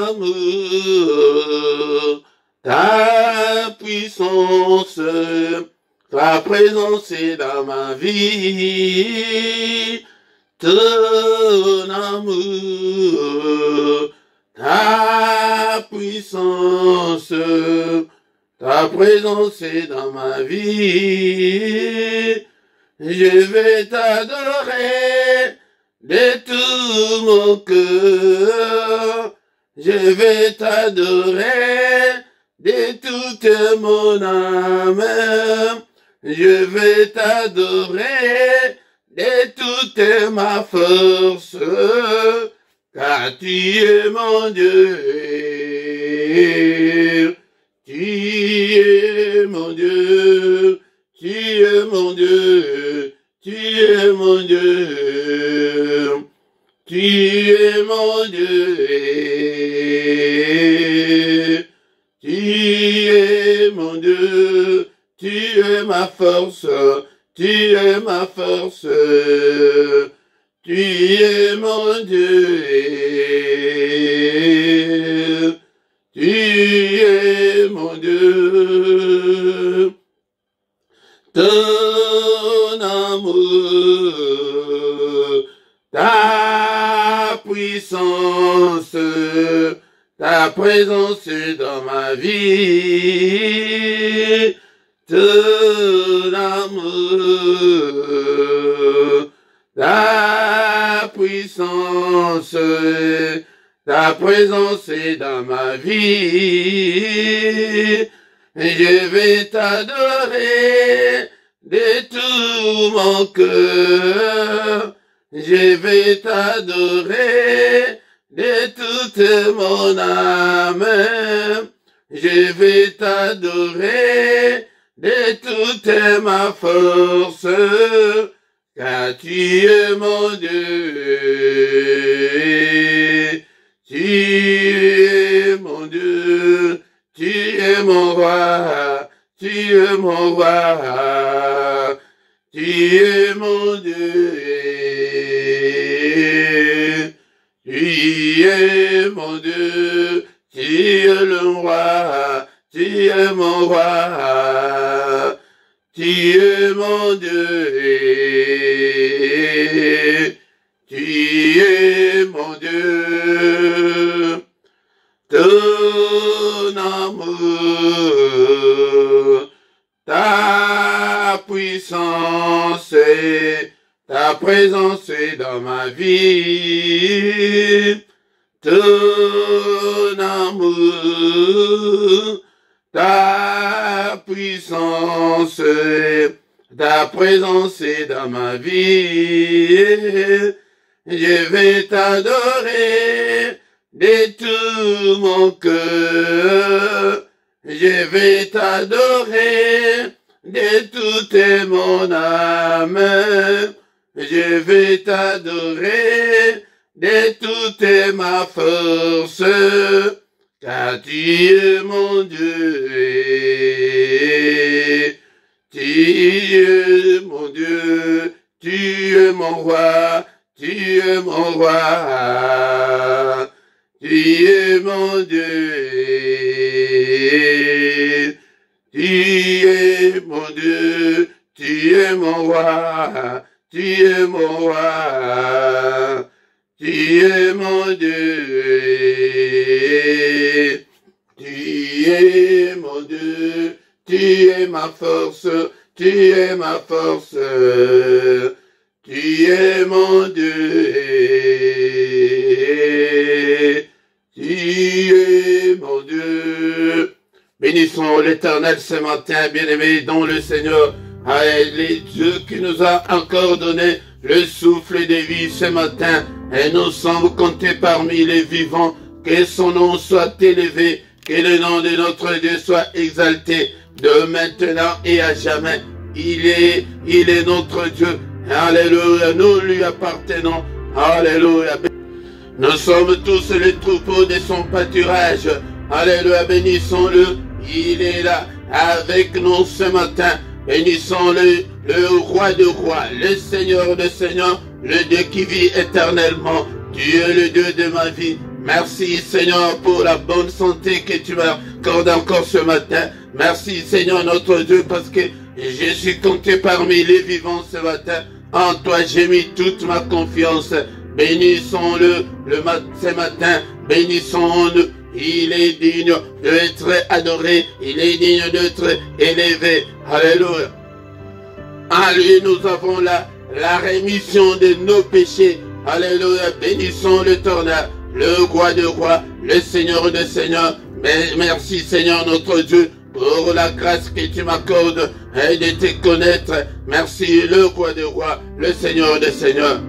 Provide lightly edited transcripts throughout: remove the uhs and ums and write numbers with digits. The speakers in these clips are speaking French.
amour, ta puissance, ta présence est dans ma vie. Ton amour, ta puissance, ta présence est dans ma vie. Je vais t'adorer de tout mon cœur. Je vais t'adorer de toute mon âme. Je vais t'adorer de toute ma force, car tu es mon Dieu. Tu es mon Dieu. Tu es mon Dieu. Tu es mon Dieu. Tu es mon Dieu. Tu es mon Dieu. Tu es ma force. Tu es ma force. Tu es mon Dieu. Tu es mon Dieu. Ton amour, ta puissance, ta présence dans ma vie. Ton amour, ta puissance, ta présence est dans ma vie. Je vais t'adorer de tout mon cœur. Je vais t'adorer de toute mon âme. Je vais t'adorer de toute ma force, car tu es mon Dieu. Tu es mon Dieu. Tu es mon roi. Tu es mon roi. Tu es mon Dieu. Tu es mon Dieu. Tu es le roi. Tu es mon roi. Tu es mon Dieu. Tu es mon Dieu. Ton amour, ta puissance, ta présence est dans ma vie. Ton amour, ta puissance, ta présence est dans ma vie. Je vais t'adorer de tout mon cœur. Je vais t'adorer de toute mon âme. Je vais t'adorer de toute ma force, car tu es mon Dieu. Tu es mon Dieu. Tu es mon roi. Tu es mon roi. Tu es mon Dieu. Tu es mon Dieu. Tu es mon roi. Tu es mon roi. Tu es mon Dieu. Tu es mon Dieu. Tu es ma force. Tu es ma force. Tu es mon Dieu. Tu es mon Dieu. Bénissons l'Éternel ce matin, bien-aimés dans le Seigneur. Les Dieu qui nous a encore donné le souffle de vie ce matin. Et nous sommes comptés parmi les vivants. Que son nom soit élevé. Que le nom de notre Dieu soit exalté. De maintenant et à jamais. Il est notre Dieu. Alléluia, nous lui appartenons. Alléluia. Nous sommes tous les troupeaux de son pâturage. Alléluia, bénissons-le. Il est là avec nous ce matin. Bénissons-le, le roi de rois, le Seigneur de seigneurs, le Dieu qui vit éternellement. Tu es le Dieu de ma vie. Merci Seigneur pour la bonne santé que tu m'accordes encore ce matin. Merci Seigneur notre Dieu parce que je suis compté parmi les vivants ce matin. En toi j'ai mis toute ma confiance. Bénissons-le ce matin. Bénissons-le. Il est digne d'être adoré. Il est digne d'être élevé. Alléluia. En lui nous avons la rémission de nos péchés. Alléluia. Bénissons l'Éternel, le roi de rois, le Seigneur de seigneurs. Merci Seigneur notre Dieu pour la grâce que tu m'accordes et de te connaître. Merci le roi de rois, le Seigneur de seigneurs.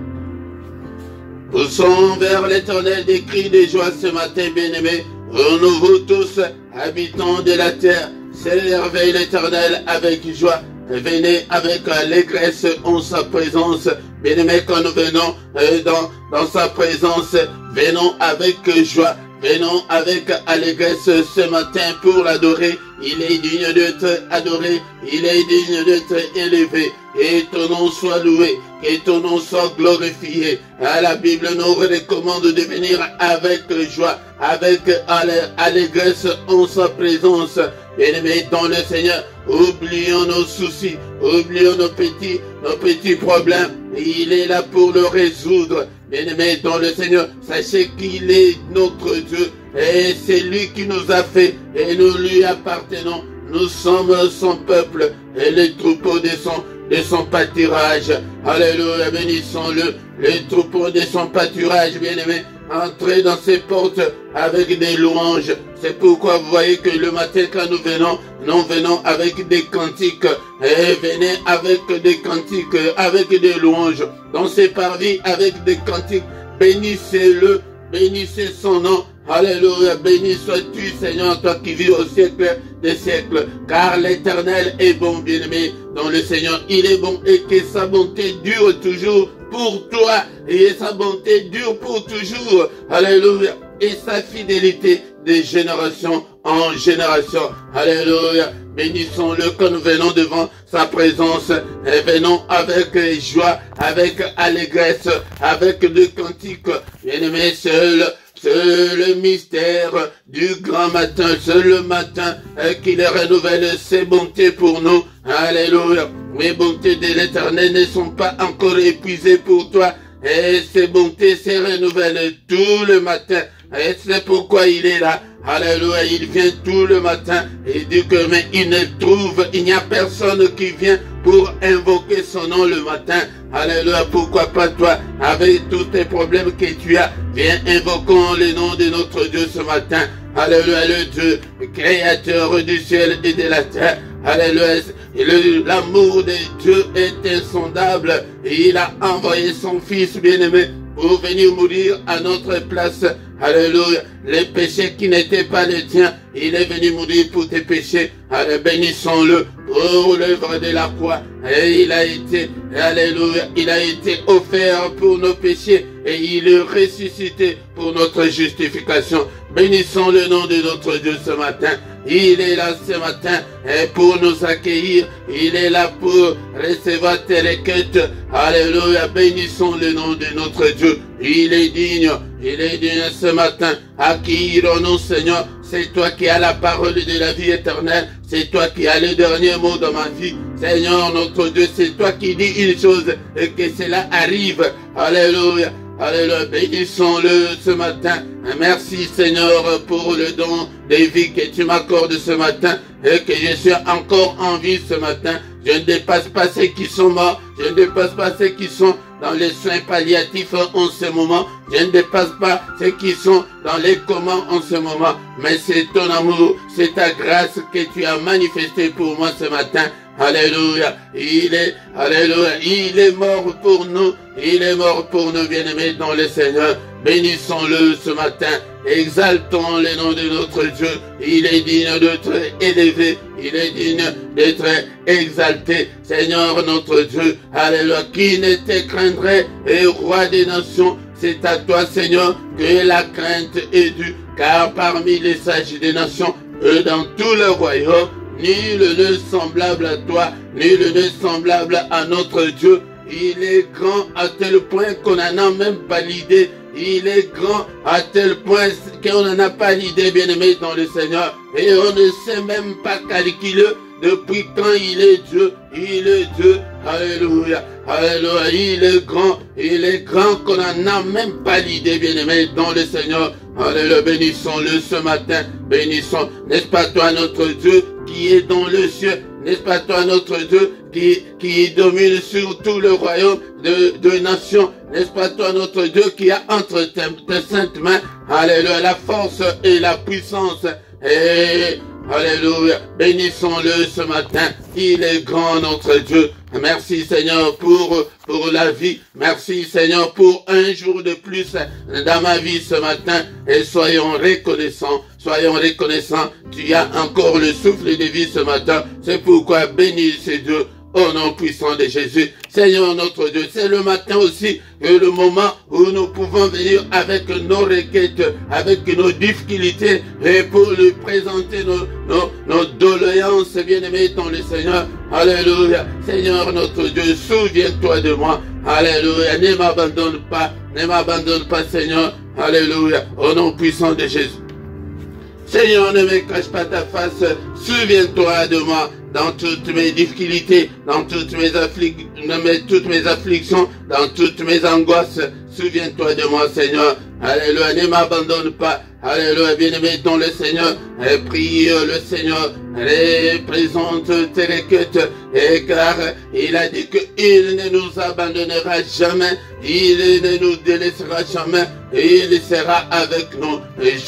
Poussons vers l'Éternel des cris de joie ce matin, bien-aimés. Nous tous, habitants de la terre, servez l'Éternel avec joie. Venez avec allégresse en sa présence. Bien-aimés, quand nous venons dans sa présence, venons avec joie. Venons avec allégresse ce matin pour l'adorer. Il est digne d'être adoré. Il est digne d'être élevé. Et ton nom soit loué. Que ton nom soit glorifié. La Bible nous recommande de venir avec joie, avec allégresse en sa présence. Bien-aimés dans le Seigneur, oublions nos soucis, oublions nos petits problèmes. Il est là pour le résoudre. Bien-aimés dans le Seigneur, sachez qu'il est notre Dieu et c'est lui qui nous a fait et nous lui appartenons. Nous sommes son peuple et les troupeaux de son pâturage. Alléluia, bénissons-le, les troupeaux de son pâturage, bien-aimés. Entrez dans ses portes avec des louanges. C'est pourquoi vous voyez que le matin quand nous venons avec des cantiques. Et venez avec des cantiques, avec des louanges. Dans ses parvis avec des cantiques. Bénissez-le, bénissez son nom. Alléluia, béni sois-tu Seigneur, toi qui vis au siècle des siècles. Car l'Éternel est bon, bien-aimé. Dans le Seigneur, il est bon et que sa bonté dure toujours pour toi. Et sa bonté dure pour toujours. Alléluia. Et sa fidélité de génération en génération. Alléluia. Bénissons-le quand nous venons devant sa présence. Et venons avec joie, avec allégresse, avec des cantiques. Bien-aimé, c'est le mystère du grand matin. C'est le matin qu'il renouvelle ses bontés pour nous. Alléluia. Les bontés de l'Éternel ne sont pas encore épuisées pour toi. Et ses bontés se renouvellent tout le matin. Et c'est pourquoi il est là. Alléluia, il vient tout le matin. Il dit que mais il n'y a personne qui vient pour invoquer son nom le matin. Alléluia, pourquoi pas toi, avec tous tes problèmes que tu as, viens invoquons le nom de notre Dieu ce matin. Alléluia, le Dieu, créateur du ciel et de la terre. Alléluia, l'amour de Dieu est insondable. Et il a envoyé son Fils bien-aimé pour venir mourir à notre place. Alléluia, les péchés qui n'étaient pas les tiens, il est venu mourir pour tes péchés. Allez, bénissons-le pour l'œuvre de la croix. Et il a été, alléluia, il a été offert pour nos péchés et il est ressuscité pour notre justification. Bénissons le nom de notre Dieu ce matin. Il est là ce matin et pour nous accueillir. Il est là pour recevoir tes requêtes. Alléluia, bénissons le nom de notre Dieu. Il est digne ce matin. À qui irons-nous, Seigneur? C'est toi qui as la parole de la vie éternelle. C'est toi qui as le dernier mot dans ma vie. Seigneur, notre Dieu, c'est toi qui dis une chose et que cela arrive. Alléluia. Alléluia, bénissons-le ce matin. Merci Seigneur pour le don de vie que tu m'accordes ce matin et que je suis encore en vie ce matin. Je ne dépasse pas ceux qui sont morts. Je ne dépasse pas ceux qui sont dans les soins palliatifs en ce moment. Je ne dépasse pas ceux qui sont dans les comas en ce moment. Mais c'est ton amour, c'est ta grâce que tu as manifestée pour moi ce matin. Alléluia, il est mort pour nous, il est mort pour nous, bien-aimés dans le Seigneur. Bénissons-le ce matin, exaltons le nom de notre Dieu. Il est digne d'être élevé, il est digne d'être exalté. Seigneur notre Dieu, alléluia, qui ne te craindrait, et roi des nations, c'est à toi Seigneur que la crainte est due, car parmi les sages des nations, et dans tout le royaume, nul n'est semblable à toi, nul n'est semblable à notre Dieu. Il est grand à tel point qu'on n'en a même pas l'idée. Il est grand à tel point qu'on n'en a pas l'idée, bien-aimé dans le Seigneur. Et on ne sait même pas calculer depuis quand il est Dieu. Il est Dieu. Alléluia. Alléluia. Il est grand qu'on n'en a même pas l'idée, bien-aimé dans le Seigneur. Alléluia. Bénissons-le ce matin. Bénissons. N'est-ce pas toi notre Dieu qui est dans le ciel? N'est-ce pas toi notre Dieu qui domine sur tout le royaume de nations? N'est-ce pas toi notre Dieu qui a entre tes saintes mains, alléluia, la force et la puissance? Et alléluia, bénissons-le ce matin. Il est grand notre Dieu. Merci Seigneur pour la vie. Merci Seigneur pour un jour de plus dans ma vie ce matin. Et soyons reconnaissants. Soyons reconnaissants. Tu as encore le souffle de vie ce matin. C'est pourquoi bénis ce Dieu. Au nom puissant de Jésus, Seigneur notre Dieu, c'est le matin aussi, le moment où nous pouvons venir avec nos requêtes, avec nos difficultés, et pour lui présenter nos doléances, bien-aimés dans le Seigneur. Alléluia. Seigneur notre Dieu, souviens-toi de moi. Alléluia. Ne m'abandonne pas, Seigneur. Alléluia. Au nom puissant de Jésus. Seigneur, ne me cache pas ta face, souviens-toi de moi dans toutes mes difficultés, dans toutes mes afflictions, dans toutes mes angoisses. Souviens-toi de moi, Seigneur. Alléluia, ne m'abandonne pas. Alléluia, bien-aimé dans le Seigneur. Et prie le Seigneur. Présente tes requêtes. Et car il a dit qu'il ne nous abandonnera jamais. Il ne nous délaissera jamais. Et il sera avec nous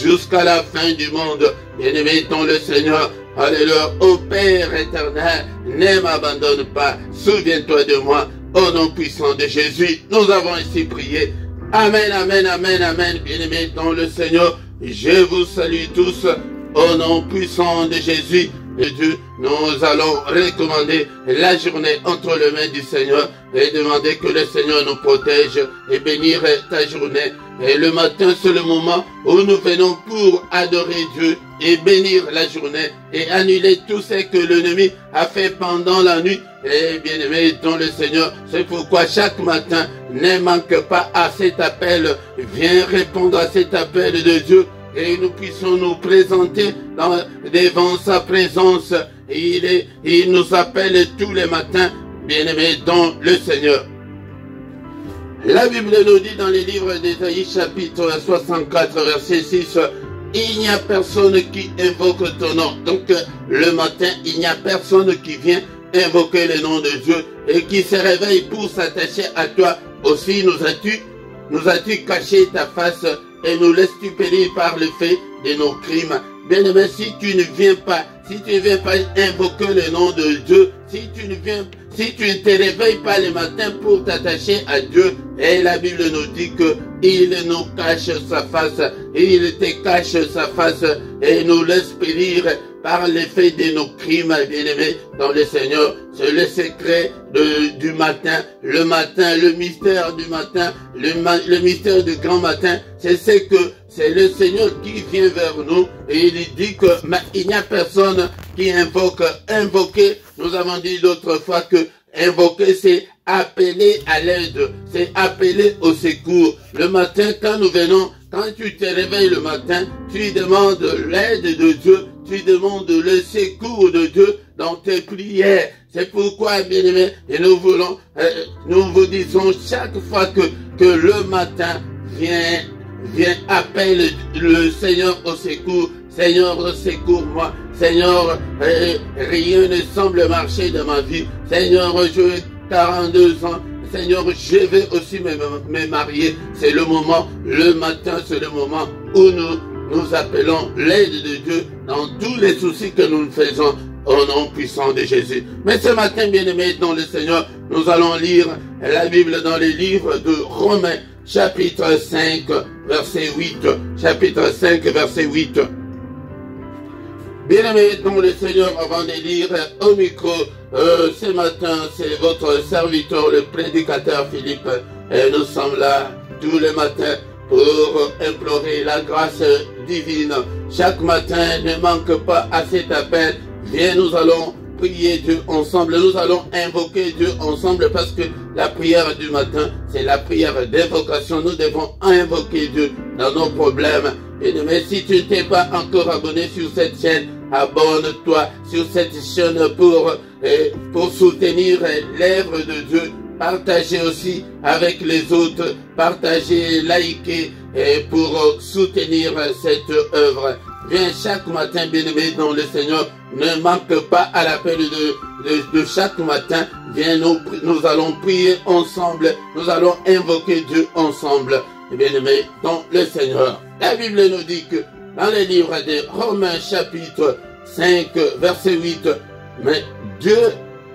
jusqu'à la fin du monde. Bien-aimé dans le Seigneur. Alléluia, ô Père éternel, ne m'abandonne pas. Souviens-toi de moi. Au nom puissant de Jésus, nous avons ici prié. Amen, amen, amen, amen. Bien-aimés dans le Seigneur, je vous salue tous au nom puissant de Jésus. Et Dieu, nous allons recommander la journée entre les mains du Seigneur et demander que le Seigneur nous protège et bénir ta journée. Et le matin, c'est le moment où nous venons pour adorer Dieu et bénir la journée et annuler tout ce que l'ennemi a fait pendant la nuit. Et bien aimé dans le Seigneur, c'est pourquoi chaque matin, ne manque pas à cet appel. Viens répondre à cet appel de Dieu. Et nous puissions nous présenter devant sa présence. Il nous appelle tous les matins, bien-aimés dans le Seigneur. La Bible nous dit dans les livres d'Ésaïe chapitre 64 verset 6, il n'y a personne qui invoque ton nom. Donc le matin, il n'y a personne qui vient invoquer le nom de Dieu et qui se réveille pour s'attacher à toi. Aussi nous as-tu caché ta face et nous laisses-tu périr par le fait de nos crimes. Bien-aimé, si tu ne viens pas invoquer le nom de Dieu, si tu ne te réveilles pas le matin pour t'attacher à Dieu, et la Bible nous dit que il nous cache sa face, il te cache sa face et nous laisse périr par l'effet de nos crimes, bien-aimés dans le Seigneur. C'est le secret du matin, le mystère du matin, le mystère du grand matin. C'est le Seigneur qui vient vers nous et il dit que il n'y a personne qui invoquer. Nous avons dit l'autre fois que invoquer, c'est appeler à l'aide, c'est appeler au secours. Le matin, quand nous venons, quand tu te réveilles le matin, tu demandes l'aide de Dieu, tu demandes le secours de Dieu dans tes prières. C'est pourquoi, bien-aimés, et nous vous disons chaque fois que le matin vient appelle le Seigneur au secours. Seigneur, secours-moi. Seigneur, rien ne semble marcher dans ma vie. Seigneur, j'ai 42 ans. Seigneur, je vais aussi me marier. C'est le moment, le matin, c'est le moment où nous appelons l'aide de Dieu dans tous les soucis que nous faisons au nom puissant de Jésus. Mais ce matin, bien-aimés dans le Seigneur, nous allons lire la Bible dans les livres de Romains, chapitre 5, verset 8. Chapitre 5, verset 8. Bien-aimés dans le Seigneur, avant de lire au micro, ce matin, c'est votre serviteur, le prédicateur Philippe, et nous sommes là tous les matins pour implorer la grâce divine. Chaque matin, ne manque pas à cet appel. Viens, nous allons prier Dieu ensemble, nous allons invoquer Dieu ensemble parce que la prière du matin, c'est la prière d'invocation. Nous devons invoquer Dieu dans nos problèmes. Mais si tu ne t'es pas encore abonné sur cette chaîne, abonne-toi sur cette chaîne pour soutenir l'œuvre de Dieu. Partagez aussi avec les autres, partagez, likez pour soutenir cette œuvre. Viens chaque matin, bien-aimé dans le Seigneur, ne manque pas à l'appel de chaque matin. Viens, nous allons prier ensemble, nous allons invoquer Dieu ensemble, bien-aimé dans le Seigneur. La Bible nous dit que dans le livre de Romains chapitre 5, verset 8, mais Dieu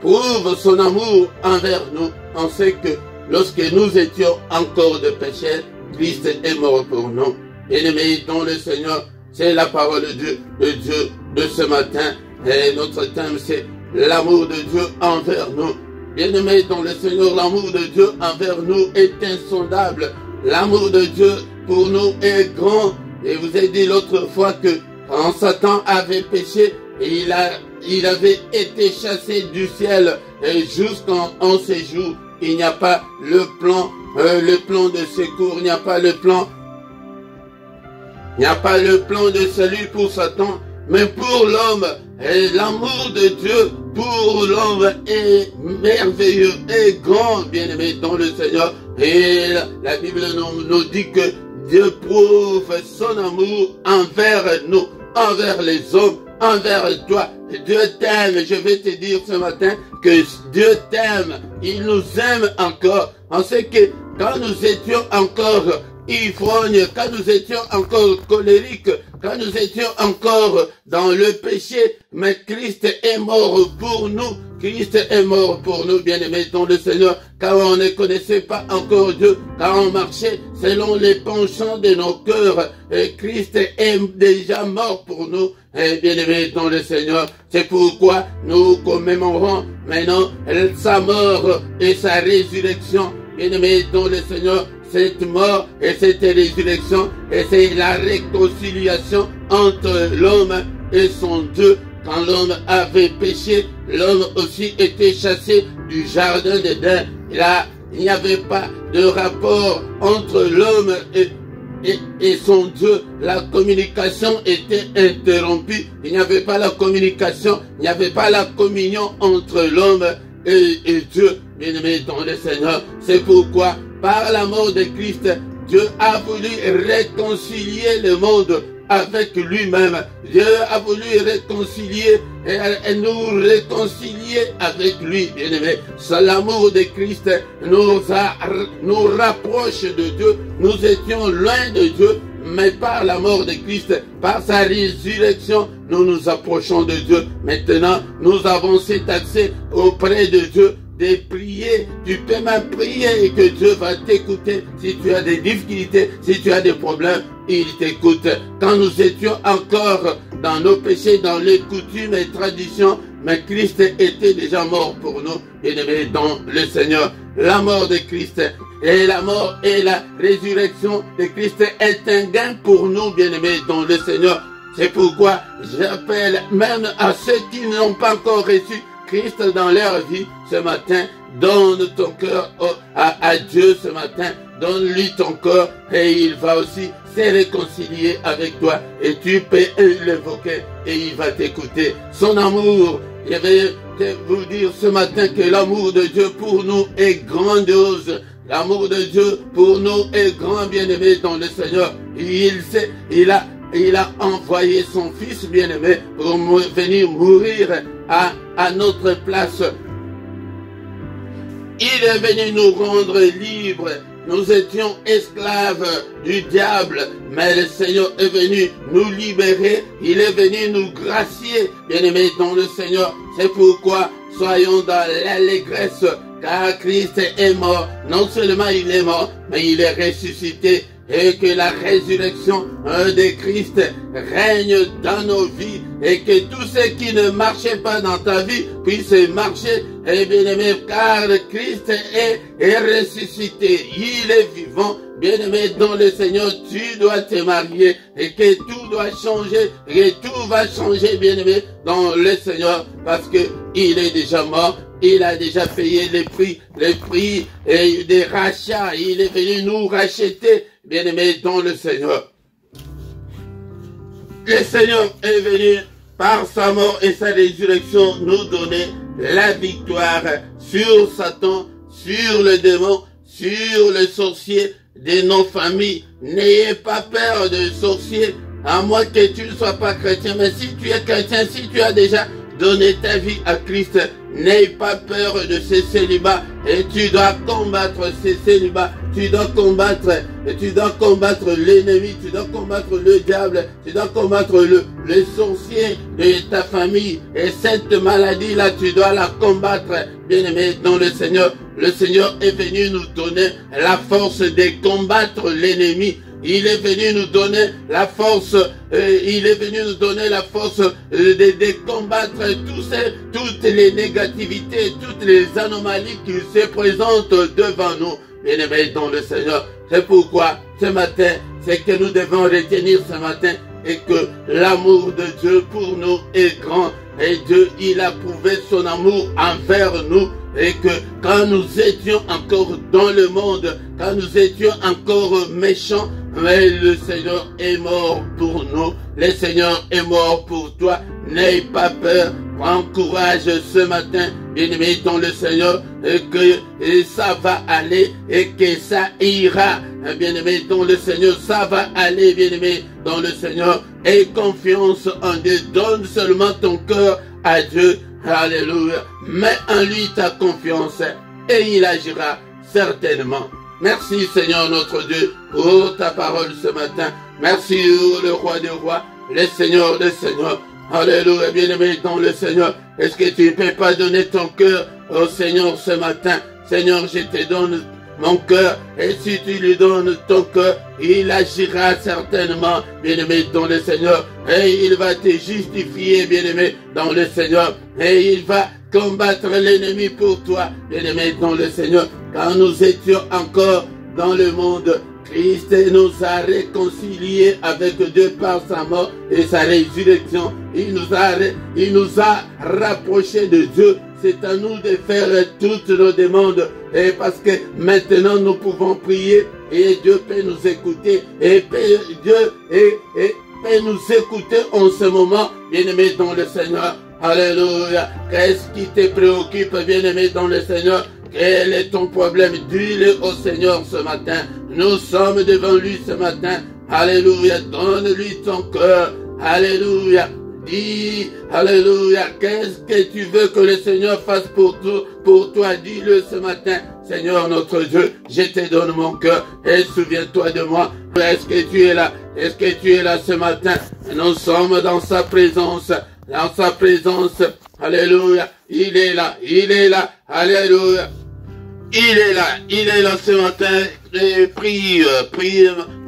prouve son amour envers nous. On sait que lorsque nous étions encore de pécheurs, Christ est mort pour nous. Bien-aimé dans le Seigneur, c'est la parole de Dieu de ce matin. Et notre thème, c'est l'amour de Dieu envers nous. Bien-aimé dans le Seigneur, l'amour de Dieu envers nous est insondable. L'amour de Dieu pour nous est grand. Et je vous ai dit l'autre fois que quand Satan avait péché, il avait été chassé du ciel. Et jusqu'en ces jours, il n'y a pas le plan de secours, il n'y a pas le plan. Il n'y a pas le plan de salut pour Satan, mais pour l'homme. Et l'amour de Dieu pour l'homme est merveilleux et grand, bien-aimé dans le Seigneur. Et la Bible nous dit que Dieu prouve son amour envers nous, envers les hommes, envers toi. Dieu t'aime. Je vais te dire ce matin que Dieu t'aime. Il nous aime encore. On sait que quand nous étions encore ivrognes, quand nous étions encore colériques, quand nous étions encore dans le péché, mais Christ est mort pour nous. Christ est mort pour nous, bien-aimés dans le Seigneur, car on ne connaissait pas encore Dieu, car on marchait selon les penchants de nos cœurs. Et Christ est déjà mort pour nous, bien-aimés dans le Seigneur. C'est pourquoi nous commémorons maintenant sa mort et sa résurrection, bien-aimés dans le Seigneur. Cette mort et cette résurrection, et c'est la réconciliation entre l'homme et son Dieu. Quand l'homme avait péché, l'homme aussi était chassé du jardin d'Éden. Là, il n'y avait pas de rapport entre l'homme et son Dieu. La communication était interrompue. Il n'y avait pas la communication, il n'y avait pas la communion entre l'homme et Dieu, bien-aimé dans le Seigneur. C'est pourquoi, par la mort de Christ, Dieu a voulu réconcilier le monde avec lui-même. Dieu a voulu réconcilier et nous réconcilier avec lui, bien-aimé. L'amour de Christ nous rapproche de Dieu. Nous étions loin de Dieu, mais par la mort de Christ, par sa résurrection, nous nous approchons de Dieu. Maintenant, nous avons cet accès auprès de Dieu. De prier, tu peux même prier et que Dieu va t'écouter. Si tu as des difficultés, si tu as des problèmes, il t'écoute. Quand nous étions encore dans nos péchés, dans les coutumes et traditions, mais Christ était déjà mort pour nous, bien-aimés dans le Seigneur. La mort de Christ et la mort et la résurrection de Christ est un gain pour nous, bien-aimés dans le Seigneur. C'est pourquoi j'appelle même à ceux qui n'ont pas encore reçu Christ dans leur vie ce matin. Donne ton cœur à Dieu ce matin. Donne-lui ton cœur et il va aussi se réconcilier avec toi. Et tu peux l'évoquer et il va t'écouter. Son amour, je vais vous dire ce matin que l'amour de Dieu pour nous est grandiose. L'amour de Dieu pour nous est grand, bien-aimé dans le Seigneur. Il a envoyé son Fils bien-aimé pour venir mourir à notre place. Il est venu nous rendre libres. Nous étions esclaves du diable, mais le Seigneur est venu nous libérer. Il est venu nous gracier, bien-aimés dans le Seigneur. C'est pourquoi soyons dans l'allégresse, car Christ est mort. Non seulement il est mort, mais il est ressuscité. et que la résurrection de Christ règne dans nos vies et que tout ce qui ne marchait pas dans ta vie puisse marcher. Et bien-aimé, car Christ est ressuscité, il est vivant. Bien-aimé, dans le Seigneur, tu dois te marier et que tout doit changer et tout va changer, bien-aimé, dans le Seigneur, parce que il est déjà mort. Il a déjà payé les prix et des rachats. Il est venu nous racheter, bien-aimés, dans le Seigneur. Le Seigneur est venu par sa mort et sa résurrection nous donner la victoire sur Satan, sur le démon, sur le sorcier de nos familles. N'ayez pas peur de sorcier, à moins que tu ne sois pas chrétien. Mais si tu es chrétien, si tu as déjà donné ta vie à Christ, n'aie pas peur de ces célibats et tu dois combattre ces célibats. Tu dois combattre l'ennemi, tu dois combattre le diable, tu dois combattre le sorcier de ta famille. Et cette maladie-là, tu dois la combattre, bien-aimé, dans le Seigneur. Le Seigneur est venu nous donner la force de combattre l'ennemi. Il est venu nous donner la force, de combattre toutes les négativités, toutes les anomalies qui se présentent devant nous, bien-aimés dans le Seigneur. C'est pourquoi ce matin, c'est que nous devons retenir ce matin et que l'amour de Dieu pour nous est grand. Et Dieu, il a prouvé son amour envers nous. Et que quand nous étions encore dans le monde, quand nous étions encore méchants, mais le Seigneur est mort pour nous. Le Seigneur est mort pour toi. N'aie pas peur. Prends courage ce matin, bien-aimé dans le Seigneur, et que ça va aller et que ça ira. Bien-aimé dans le Seigneur, ça va aller, bien-aimé dans le Seigneur. Aie confiance en Dieu. Donne seulement ton cœur à Dieu. Alléluia. Mets en lui ta confiance et il agira certainement. Merci Seigneur notre Dieu pour ta parole ce matin. Merci le roi des rois, le Seigneur des seigneurs. Alléluia, bien-aimé dans le Seigneur. Est-ce que tu ne peux pas donner ton cœur au Seigneur ce matin? Seigneur, je te donne mon cœur, et si tu lui donnes ton cœur, il agira certainement, bien-aimé dans le Seigneur, et il va te justifier, bien-aimé dans le Seigneur, et il va combattre l'ennemi pour toi, bien-aimé dans le Seigneur. Quand nous étions encore dans le monde, Christ nous a réconciliés avec Dieu par sa mort et sa résurrection. Il nous a rapprochés de Dieu. C'est à nous de faire toutes nos demandes. Et parce que maintenant nous pouvons prier et Dieu peut nous écouter. Et Dieu peut nous écouter en ce moment, bien-aimé dans le Seigneur. Alléluia. Qu'est-ce qui te préoccupe, bien-aimé dans le Seigneur? Quel est ton problème? Dis-le au Seigneur ce matin. Nous sommes devant lui ce matin. Alléluia. Donne-lui ton cœur. Alléluia. Dis, alléluia, qu'est-ce que tu veux que le Seigneur fasse pour toi? Dis-le ce matin. Seigneur notre Dieu, je te donne mon cœur et souviens-toi de moi. Est-ce que tu es là? Est-ce que tu es là ce matin? Nous sommes dans sa présence. Dans sa présence. Alléluia. Il est là. Il est là. Alléluia. Il est là ce matin. Et prie,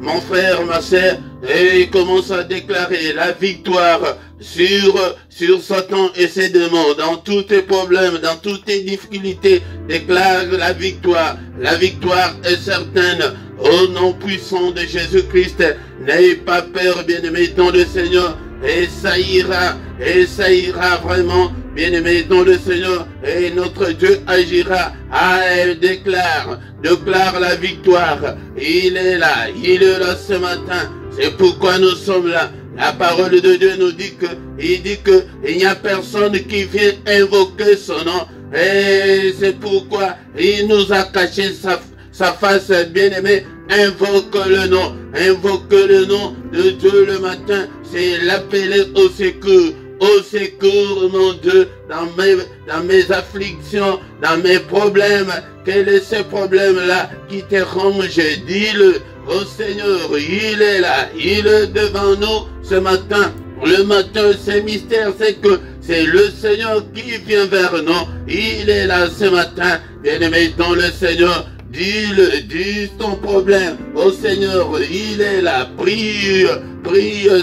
mon frère, ma sœur, et commence à déclarer la victoire sur Satan et ses démons, dans tous tes problèmes, dans toutes tes difficultés. Déclare la victoire. La victoire est certaine. Au nom puissant de Jésus-Christ, n'ayez pas peur, bien-aimé, dans le Seigneur. Et ça ira vraiment, bien-aimé dans le Seigneur, et notre Dieu agira. Déclare la victoire. Il est là ce matin. C'est pourquoi nous sommes là. La parole de Dieu nous dit il n'y a personne qui vient invoquer son nom. Et c'est pourquoi il nous a caché sa face, bien-aimé. Invoque le nom de Dieu le matin. C'est l'appeler au secours. Au secours, mon Dieu, dans mes afflictions, dans mes problèmes. Quel est ce problème-là qui te ronge? Dis-le au Seigneur. Il est là. Il est devant nous ce matin. Le matin, c'est mystère, c'est que c'est le Seigneur qui vient vers nous. Il est là ce matin. Bien-aimé dans le Seigneur. dis-le, dis ton problème au Seigneur, il est là, prie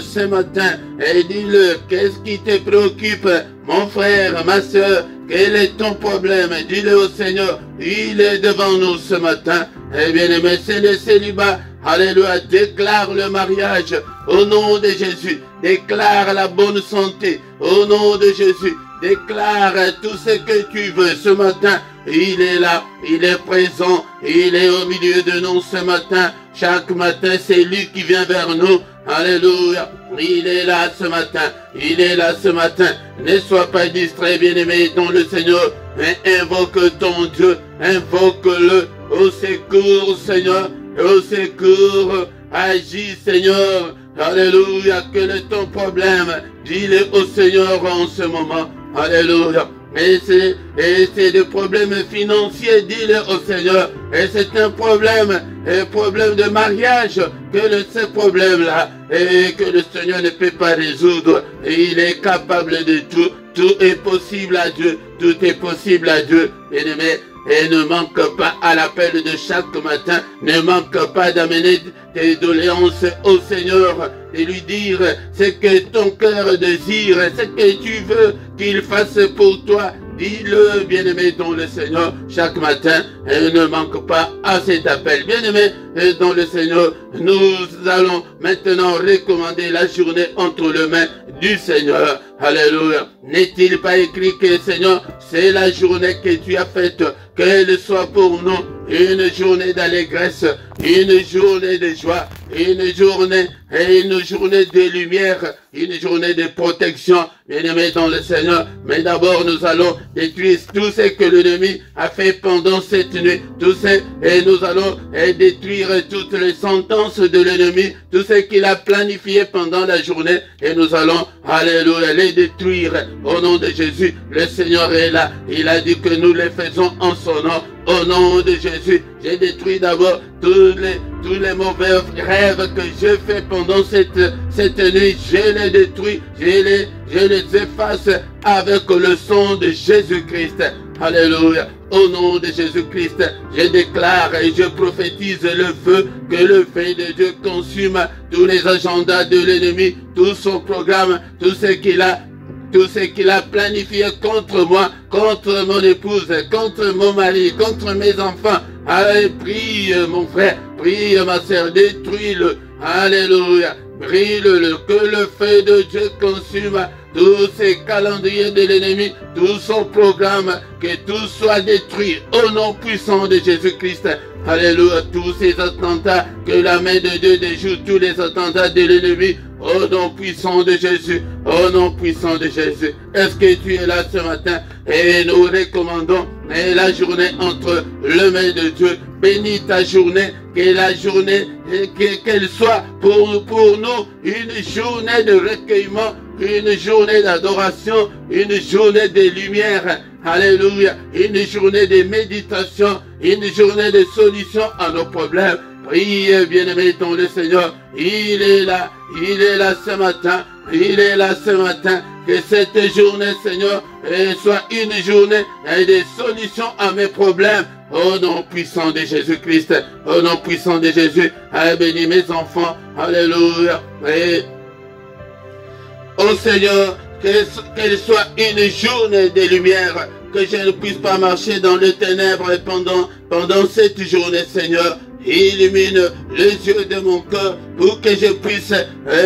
ce matin et dis-le, qu'est-ce qui te préoccupe, mon frère, ma soeur, quel est ton problème, dis-le au Seigneur, il est devant nous ce matin, et bien aimé, c'est le célibat, alléluia, déclare le mariage au nom de Jésus, déclare la bonne santé au nom de Jésus, déclare tout ce que tu veux ce matin. Il est là, il est présent, il est au milieu de nous ce matin. Chaque matin, c'est lui qui vient vers nous. Alléluia. Il est là ce matin. Il est là ce matin. Ne sois pas distrait, bien-aimé, dans le Seigneur. Mais invoque ton Dieu. Invoque-le. Au secours, Seigneur. Au secours. Agis, Seigneur. Alléluia. Quel est ton problème? Dis-le au Seigneur en ce moment. Alléluia. Et c'est des problèmes financiers, dis-le au Seigneur. Et c'est un problème de mariage, ce problème-là, et que le Seigneur ne peut pas résoudre. Et il est capable de tout. Tout est possible à Dieu. Tout est possible à Dieu. Bien-aimé, et ne manque pas à l'appel de chaque matin. Ne manque pas d'amener tes doléances au Seigneur et lui dire ce que ton cœur désire, ce que tu veux qu'il fasse pour toi. Dis-le, bien-aimé, dans le Seigneur, chaque matin, et ne manque pas à cet appel. Bien-aimé, dans le Seigneur, nous allons maintenant recommander la journée entre les mains du Seigneur. Alléluia. N'est-il pas écrit que, Seigneur, c'est la journée que tu as faite, qu'elle soit pour nous une journée d'allégresse, une journée de joie, une journée de lumière, une journée de protection, bien-aimé dans le Seigneur. Mais d'abord, nous allons détruire tout ce que l'ennemi a fait pendant cette nuit, et nous allons détruire toutes les sentences de l'ennemi, tout ce qu'il a planifié pendant la journée, et nous allons, alléluia, les détruire au nom de Jésus. Le Seigneur est là, il a dit que nous les faisons en son nom. Au nom de Jésus, j'ai détruit d'abord tous les mauvais rêves que j'ai fait pendant cette nuit. Je les détruis, je les efface avec le sang de Jésus-Christ. Alléluia. Au nom de Jésus-Christ, je déclare et je prophétise le feu, que le feu de Dieu consume tous les agendas de l'ennemi, tout son programme, tout ce qu'il a planifié contre moi, contre mon épouse, contre mon mari, contre mes enfants. Allez, prie mon frère, prie ma sœur, détruis-le. Alléluia. Prie-le, que le feu de Dieu consume tous ces calendriers de l'ennemi, tout son programme, que tout soit détruit au nom puissant de Jésus-Christ. Alléluia, tous ces attentats, que la main de Dieu déjoue tous les attentats de l'ennemi, au nom puissant de Jésus, au nom puissant de Jésus. Est-ce que tu es là ce matin? Et nous recommandons la journée entre les mains de Dieu. Bénis ta journée, que la journée, qu'elle soit pour nous une journée de recueillement, une journée d'adoration, une journée de lumière. Alléluia. Une journée de méditation, une journée de solution à nos problèmes. Priez, bien-aimés, dans le Seigneur. Il est là ce matin. Il est là ce matin. Que cette journée, Seigneur, soit une journée de solution à mes problèmes. Au nom puissant de Jésus-Christ. Au nom puissant de Jésus. Allez, bénis mes enfants. Alléluia. Et oh Seigneur, qu'elle soit une journée de lumière, que je ne puisse pas marcher dans les ténèbres pendant cette journée, Seigneur. Illumine les yeux de mon cœur pour que je puisse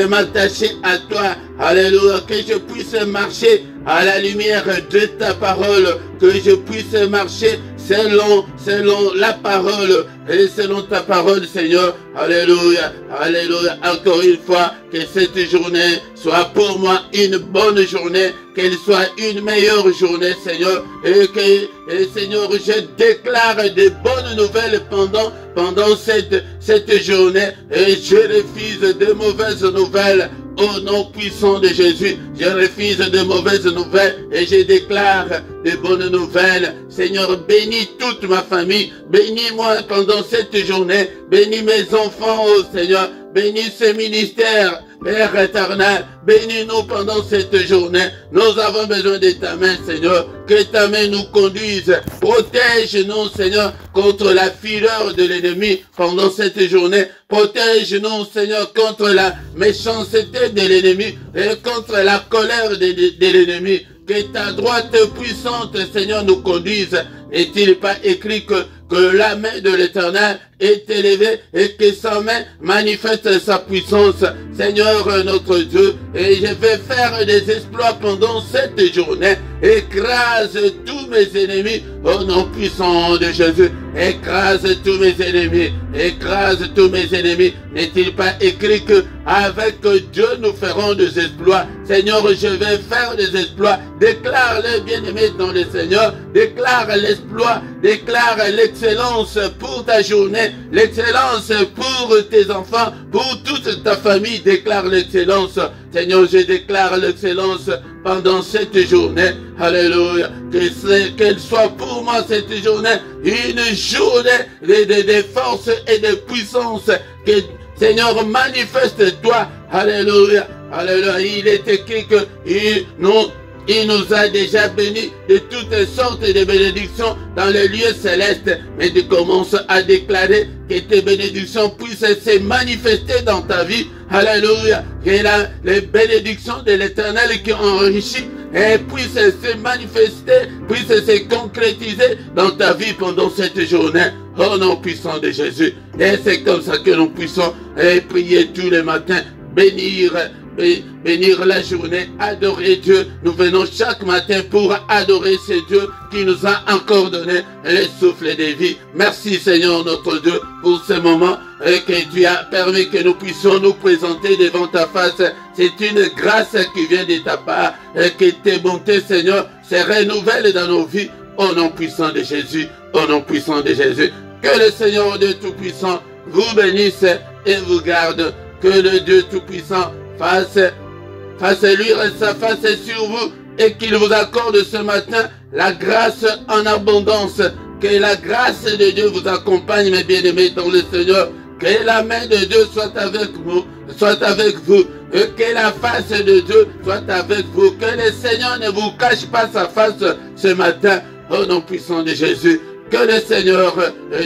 m'attacher à toi. Alléluia, que je puisse marcher à la lumière de ta parole, que je puisse marcher selon la parole et selon ta parole, Seigneur. Alléluia, alléluia. Encore une fois, que cette journée soit pour moi une bonne journée, qu'elle soit une meilleure journée, Seigneur. Et Seigneur, je déclare de bonnes nouvelles pendant cette journée. Et je refuse de mauvaises nouvelles. Au nom puissant de Jésus, je refuse de mauvaises nouvelles et je déclare de bonnes nouvelles. Seigneur, bénis toute ma famille, bénis-moi pendant cette journée, bénis mes enfants, oh Seigneur, bénis ce ministère, Père éternel, bénis-nous pendant cette journée. Nous avons besoin de ta main, Seigneur, que ta main nous conduise, protège-nous, Seigneur, contre la fureur de l'ennemi pendant cette journée. Protège-nous, Seigneur, contre la méchanceté de l'ennemi et contre la colère de l'ennemi. Que ta droite puissante, Seigneur, nous conduise. N'est-il pas écrit que la main de l'Éternel est élevée et que sa main manifeste sa puissance? Seigneur notre Dieu, et je vais faire des exploits pendant cette journée. Écrase tous mes ennemis au nom puissant de Jésus. Écrase tous mes ennemis. Écrase tous mes ennemis. N'est-il pas écrit que avec Dieu nous ferons des exploits? Seigneur, je vais faire des exploits. Déclare-les, bien-aimés dans le Seigneur. Déclare l'exploit. Déclare l'excellence pour ta journée. L'excellence pour tes enfants. Pour toute ta famille. Déclare l'excellence. Seigneur, je déclare l'excellence pendant cette journée. Alléluia. Qu'elle soit pour moi cette journée une journée de force et de puissance. Que Seigneur, manifeste-toi. Alléluia. Alléluia. Il est écrit que il nous a déjà bénis de toutes sortes de bénédictions dans les lieux célestes. Mais tu commences à déclarer que tes bénédictions puissent se manifester dans ta vie. Alléluia. Que les bénédictions de l'Éternel qui ont enrichi et puissent se manifester, puissent se concrétiser dans ta vie pendant cette journée. Au nom puissant de Jésus. Et c'est comme ça que nous puissons prier tous les matins, bénir la journée, adorer Dieu. Nous venons chaque matin pour adorer ce Dieu qui nous a encore donné le souffle de vie. Merci Seigneur notre Dieu pour ce moment que tu as permis que nous puissions nous présenter devant ta face. C'est une grâce qui vient de ta part et que tes bontés Seigneur se renouvellent dans nos vies. Au nom puissant de Jésus, au nom puissant de Jésus. Que le Seigneur Dieu Tout-Puissant vous bénisse et vous garde. Que le Dieu Tout-Puissant fasse luire sa face sur vous et qu'il vous accorde ce matin la grâce en abondance. Que la grâce de Dieu vous accompagne, mes bien-aimés dans le Seigneur. Que la main de Dieu soit avec vous, et que la face de Dieu soit avec vous. Que le Seigneur ne vous cache pas sa face ce matin, au nom puissant de Jésus. Que le Seigneur,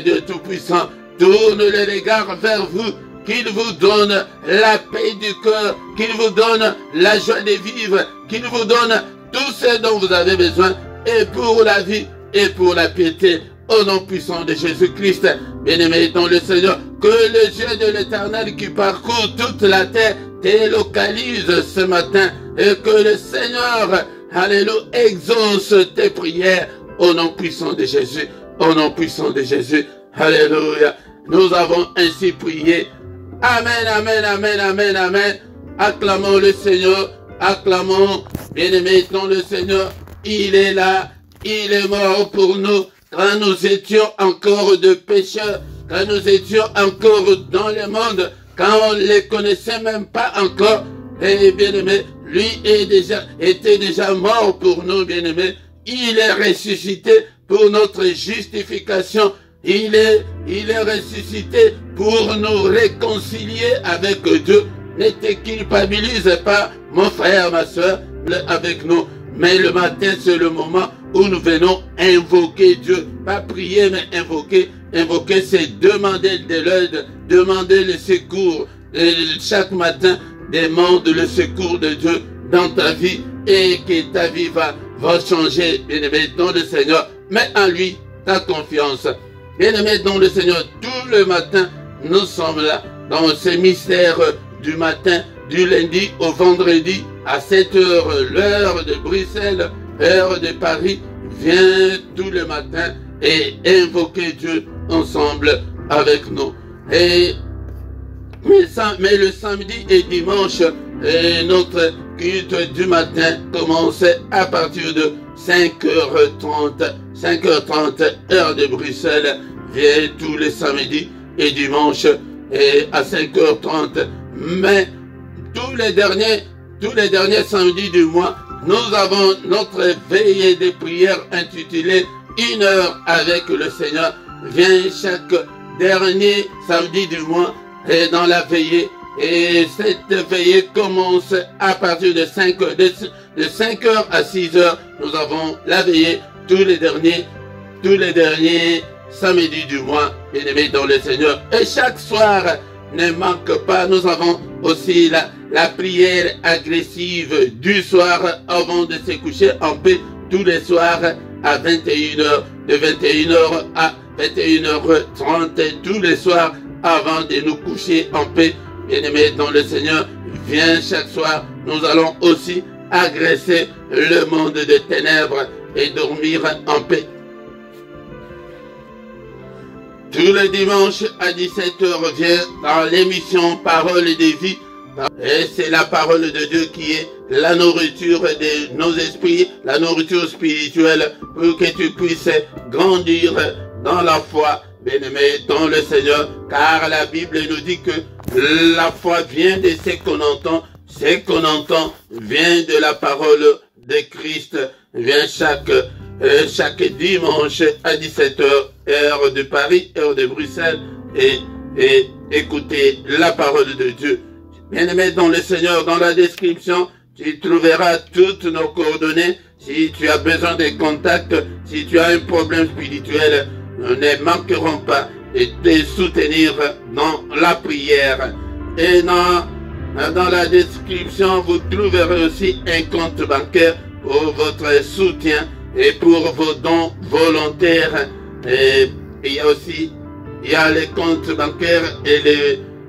Dieu Tout-Puissant, tourne les regards vers vous. Qu'il vous donne la paix du cœur, qu'il vous donne la joie de vivre, qu'il vous donne tout ce dont vous avez besoin, et pour la vie, et pour la piété, au nom puissant de Jésus-Christ. Bien-aimé dans le Seigneur, que le Dieu de l'Éternel qui parcourt toute la terre te localise ce matin, et que le Seigneur, alléluia, exauce tes prières, au nom puissant de Jésus, au nom puissant de Jésus, alléluia. Nous avons ainsi prié. Amen, amen, amen, amen, amen. Acclamons le Seigneur, acclamons, bien-aimés dans le Seigneur. Il est là, il est mort pour nous quand nous étions encore de pécheurs, quand nous étions encore dans le monde, quand on ne les connaissait même pas encore. Et bien-aimé, lui était déjà mort pour nous, bien-aimés. Il est ressuscité pour notre justification. Il est ressuscité pour nous réconcilier avec Dieu. Ne te culpabilise pas, mon frère, ma soeur, avec nous. Mais le matin, c'est le moment où nous venons invoquer Dieu. Pas prier, mais invoquer. Invoquer, c'est demander de l'aide, demander le secours. Et chaque matin, demande le secours de Dieu dans ta vie et que ta vie va changer, bien-aimé, dans le Seigneur. Mets en lui ta confiance. Bien-aimés dans le Seigneur, tout le matin, nous sommes là, dans ce mystère du matin, du lundi au vendredi, à 7 heures, l'heure de Bruxelles, heure de Paris. Viens tout le matin et invoquer Dieu ensemble avec nous. Mais le samedi et dimanche, notre culte du matin commence à partir de 5h30, heure de Bruxelles. Viens tous les samedis et dimanches et à 5h30. Mais tous les derniers samedis du mois, nous avons notre veillée de prière intitulée 1 heure avec le Seigneur. Viens chaque dernier samedi du mois et dans la veillée. Et cette veillée commence à partir de 5h à 6h. Nous avons la veillée tous les derniers samedi du mois, bien-aimés dans le Seigneur. Et chaque soir, ne manque pas, nous avons aussi la prière agressive du soir avant de se coucher en paix tous les soirs à 21h, de 21h à 21h30 tous les soirs avant de nous coucher en paix. Bien-aimés dans le Seigneur, viens chaque soir, nous allons aussi agresser le monde des ténèbres et dormir en paix. Tous les dimanches à 17h, viens dans l'émission Parole de vie. Et c'est la parole de Dieu qui est la nourriture de nos esprits, la nourriture spirituelle, pour que tu puisses grandir dans la foi, bien-aimé, dans le Seigneur. Car la Bible nous dit que la foi vient de ce qu'on entend vient de la parole de Christ. Vient chaque dimanche à 17h, heure de Paris, heure de Bruxelles, et écoutez la parole de Dieu. Bien-aimé dans le Seigneur, dans la description, tu trouveras toutes nos coordonnées. Si tu as besoin de contacts, si tu as un problème spirituel, nous ne manquerons pas de te soutenir dans la prière. Et dans la description, vous trouverez aussi un compte bancaire pour votre soutien et pour vos dons volontaires. Et il y a les comptes bancaires et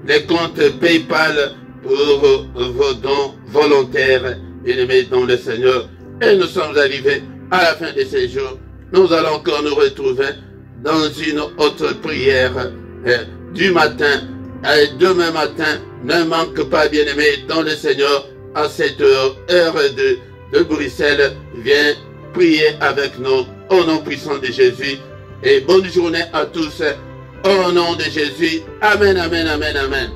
les comptes PayPal pour vos dons volontaires, bien-aimés dans le Seigneur. Et nous sommes arrivés à la fin de ces jours. Nous allons encore nous retrouver dans une autre prière du matin. Et demain matin, ne manque pas, bien-aimés dans le Seigneur, à cette heure de Bruxelles. Viens prier avec nous au nom puissant de Jésus. Et bonne journée à tous au nom de Jésus. Amen, amen, amen, amen.